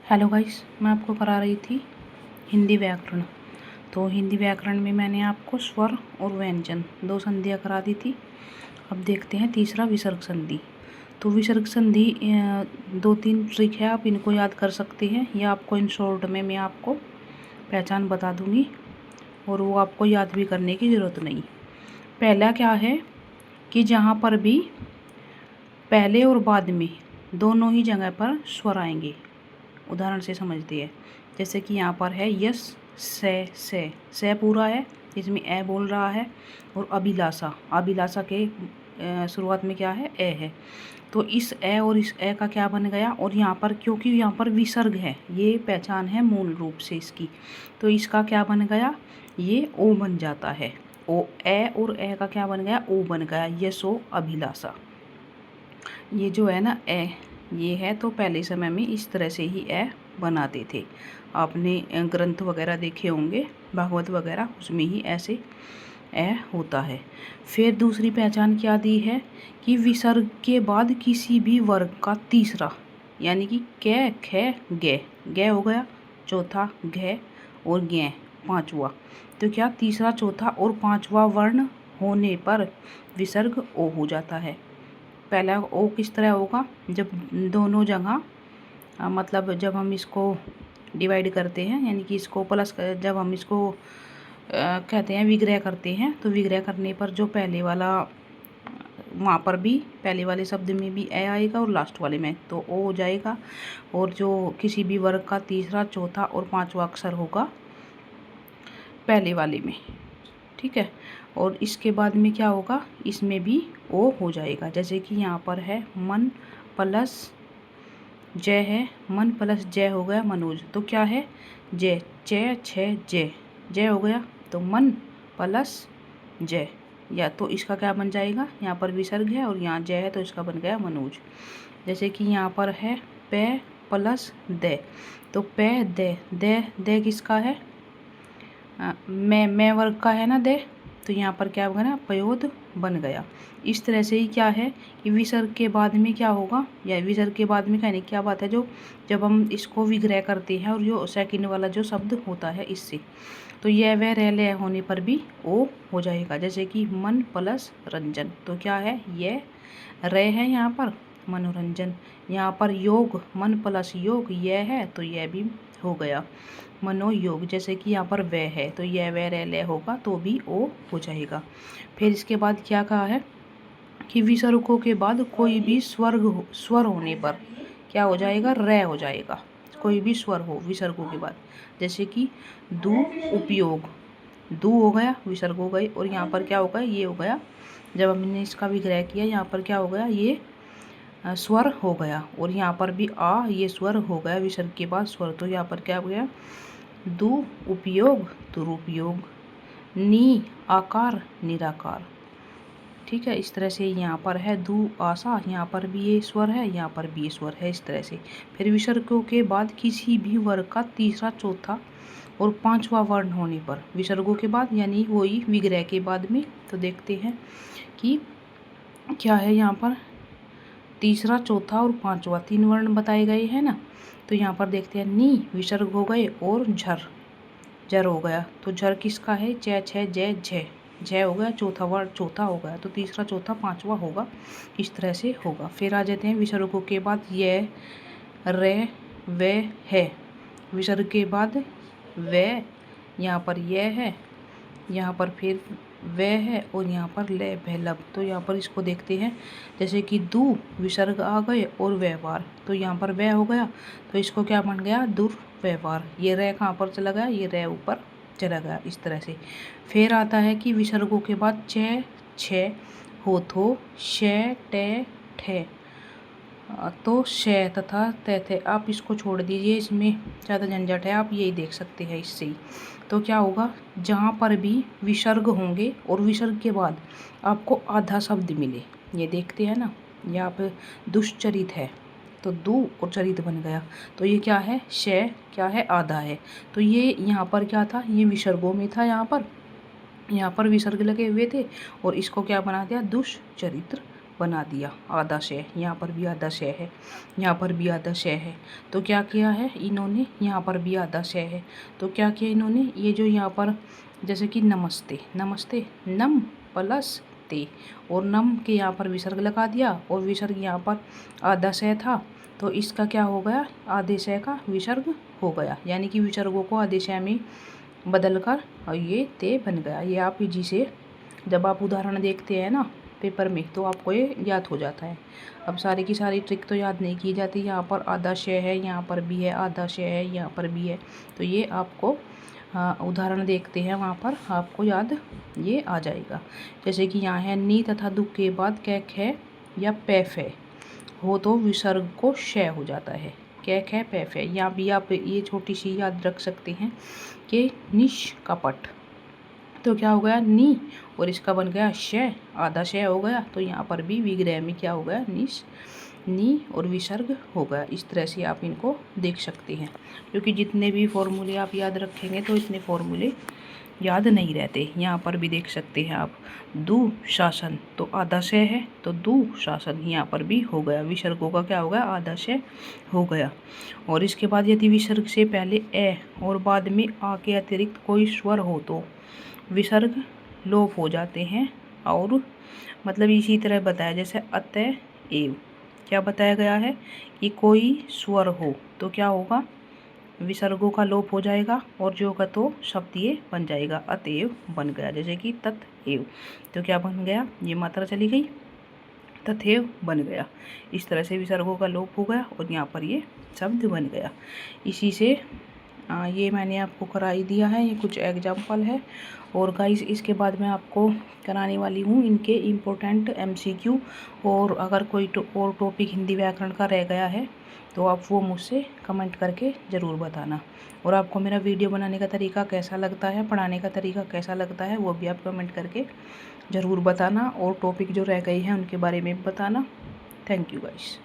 Hello guys, मैं आपको करा रही थी हिंदी व्याकरण। तो हिंदी व्याकरण में मैंने आपको स्वर और व्यंजन दो संधियाँ करा दी थी। अब देखते हैं तीसरा विसर्ग संधि। तो विसर्ग संधि दो तीन ट्रिक है, आप इनको याद कर सकते हैं या आपको इन शॉर्ट में मैं आपको पहचान बता दूंगी और वो आपको याद भी करने की ज़रूरत नहीं। पहला क्या है कि जहाँ पर भी पहले और बाद में दोनों ही जगह पर स्वर आएंगे, उदाहरण से समझते हैं। जैसे कि यहाँ पर है यस से पूरा है, इसमें ए बोल रहा है, और अभिलाषा, अभिलाषा के शुरुआत में क्या है, ए है। तो इस ए और इस ए का क्या बन गया, और यहाँ पर क्योंकि यहाँ पर विसर्ग है, ये पहचान है मूल रूप से इसकी, तो इसका क्या बन गया, ये ओ बन जाता है। ओ ए और ए का क्या बन गया, ओ बन गया, यशो अभिलाषा। ये जो है ना ए, ये है, तो पहले समय में इस तरह से ही ए बनाते थे। आपने ग्रंथ वगैरह देखे होंगे, भागवत वगैरह, उसमें ही ऐसे ए होता है। फिर दूसरी पहचान क्या दी है कि विसर्ग के बाद किसी भी वर्ग का तीसरा, यानी कि कै खे गे हो गया, चौथा घे और गे पांचवा, तो क्या तीसरा चौथा और पांचवा वर्ण होने पर विसर्ग ओ हो जाता है। पहला ओ किस तरह होगा, जब दोनों जगह मतलब जब हम इसको डिवाइड करते हैं, यानी कि इसको प्लस जब हम इसको कहते हैं विग्रह करते हैं, तो विग्रह करने पर जो पहले वाला वहाँ पर भी पहले वाले शब्द में भी ए आएगा और लास्ट वाले में तो ओ हो जाएगा, और जो किसी भी वर्ग का तीसरा चौथा और पांचवा अक्षर होगा पहले वाले में, ठीक है। और इसके बाद में क्या होगा, इसमें भी ओ हो जाएगा। जैसे कि यहाँ पर है मन प्लस जय है, मन प्लस जय हो गया मनोज, तो क्या है जय, चे छः जय हो गया, तो मन प्लस जय, या तो इसका क्या बन जाएगा, यहाँ पर विसर्ग है और यहाँ जय है, तो इसका बन गया मनोज। जैसे कि यहाँ पर है पे प्लस दे, तो पे दे किसका है, मैं वर्ग का है ना दे, तो यहाँ पर क्या बना, पयोद बन गया। इस तरह से ही क्या है कि विसर्ग के बाद में क्या होगा, या विसर्ग के बाद में कहने की क्या बात है, जो जब हम इसको विग्रह करते हैं और जो सेकंड वाला जो शब्द होता है इससे, तो यह वह रह ले होने पर भी ओ हो जाएगा। जैसे कि मन प्लस रंजन, तो क्या है, ये रे है यहाँ पर मनोरंजन, यहाँ पर योग मन प्लस योग यह है, तो यह भी हो गया मनोयोग। जैसे कि यहाँ पर वह है, तो यह वह रह ले होगा, तो भी ओ हो जाएगा। फिर इसके बाद क्या कहा है कि विसर्गों के बाद कोई भी स्वर होने पर क्या हो जाएगा, रे हो जाएगा, कोई भी स्वर हो विसर्गों के बाद। जैसे कि दु उपयोग, दू हो गया, विसर्ग हो गए, और यहाँ पर क्या होगा, ये हो गया, जब हमने इसका विग्रह किया यहाँ पर क्या हो गया, ये स्वर हो गया, और यहाँ पर भी आ, ये स्वर हो गया विसर्ग के बाद स्वर, तो यहाँ पर क्या हो गया, दु उपयोग दुरुपयोग, नी आकार निराकार, ठीक है। इस तरह से यहाँ पर है दु आशा, यहाँ पर भी ये स्वर है, यहाँ पर भी ये स्वर है, इस तरह से। फिर विसर्गों के बाद किसी भी वर्ग का तीसरा चौथा और पांचवा वर्ण होने पर, विसर्गों के बाद यानी वही विग्रह के बाद में, तो देखते हैं कि क्या है, यहाँ पर तीसरा चौथा और पांचवा तीन वर्ण बताए गए हैं ना, तो यहाँ पर देखते हैं नी विसर्ग हो गए और झर हो गया, तो झर किसका है, चे छः जय हो गया, चौथा वर्ड चौथा हो गया, तो तीसरा चौथा पांचवा होगा, इस तरह से होगा। फिर आ जाते हैं विसर्गों के बाद ये रे वे है, विसर्ग के बाद वे, यहाँ पर यह है, यहाँ पर फिर वे है, और यहाँ पर ले भैलब, तो यहाँ पर इसको देखते हैं। जैसे कि दु विसर्ग आ गए और व्यवहार, तो यहाँ पर वह हो गया, तो इसको क्या बन गया, दुर्व्यवहार। ये रे कहाँ पर चला गया, ये रे ऊपर चला गया, इस तरह से। फिर आता है कि विसर्गों के बाद चे छे होठो शे टे ठे, तो शे तथा ते थे, आप इसको छोड़ दीजिए, इसमें ज़्यादा झंझट है, आप यही देख सकते हैं इससे ही। तो क्या होगा, जहाँ पर भी विसर्ग होंगे और विसर्ग के बाद आपको आधा शब्द मिले, ये देखते हैं ना, यहाँ पे दुष्चरित है, तो दु और चरित बन गया, तो ये क्या है, शे क्या है, आधा है, तो ये यहाँ पर क्या था, ये विसर्गों में था, यहाँ पर विसर्ग लगे हुए थे, और इसको क्या बना दिया, दुष्चरित्र बना दिया, आधा शय, यहाँ पर भी आधा शय है, यहाँ पर भी आधा शय है। तो क्या किया है इन्होंने, यहाँ पर भी आधा शय है, तो क्या किया इन्होंने, ये जो यहाँ पर जैसे कि नमस्ते, नमस्ते, नम प्लस ते, और नम के यहाँ पर विसर्ग लगा दिया, और विसर्ग यहाँ पर आधा शय था, तो इसका क्या हो गया, आधे शय का विसर्ग हो गया, यानी कि विसर्गों को आधे शय में बदल कर और ये ते बन गया। ये आप इजी से जब आप उदाहरण देखते हैं ना पेपर में तो आपको ये याद हो जाता है। अब सारी की सारी ट्रिक तो याद नहीं की जाती। यहाँ पर आधा शय है, यहाँ पर भी है, आधा शय है, यहाँ पर भी है, तो ये आपको उदाहरण देखते हैं वहाँ पर आपको याद ये आ जाएगा। जैसे कि यहाँ है नी तथा दु के बाद कैक है या पैफ है हो तो विसर्ग को शय हो जाता है, कैक है पैफ है। यहाँ भी आप ये छोटी सी याद रख सकते हैं कि निष्कपट, तो क्या हो गया नी और इसका बन गया शय, आधा शय हो गया, तो यहाँ पर भी विग्रह में क्या हो गया नी और विसर्ग हो गया। इस तरह से आप इनको देख सकते हैं, क्योंकि जितने भी फॉर्मूले आप याद रखेंगे तो इतने फॉर्मूले याद नहीं रहते। यहाँ पर भी देख सकते हैं आप दुशासन, तो आधा शय है तो दुशासन, यहाँ पर भी हो गया, विसर्गों का क्या हो गया आधा शय हो गया। और इसके बाद यदि विसर्ग से पहले ए और बाद में आ के अतिरिक्त कोई स्वर हो तो विसर्ग लोप हो जाते हैं। और मतलब इसी तरह बताया जैसे अतएव, क्या बताया गया है कि कोई स्वर हो तो क्या होगा, विसर्गों का लोप हो जाएगा और जो का तो शब्द ये बन जाएगा, अतएव बन गया। जैसे कि तथएव, तो क्या बन गया, ये मात्रा चली गई, तथैव बन गया। इस तरह से विसर्गों का लोप हो गया और यहाँ पर ये शब्द बन गया। इसी से ये मैंने आपको करा ही दिया है, ये कुछ एग्जाम्पल है। और गाइस इसके बाद मैं आपको कराने वाली हूँ इनके इम्पोर्टेंट MCQ, और अगर कोई और टॉपिक हिंदी व्याकरण का रह गया है तो आप वो मुझसे कमेंट करके ज़रूर बताना। और आपको मेरा वीडियो बनाने का तरीका कैसा लगता है, पढ़ाने का तरीका कैसा लगता है, वो भी आप कमेंट करके ज़रूर बताना, और टॉपिक जो रह गए हैं उनके बारे में बताना। Thank you guys.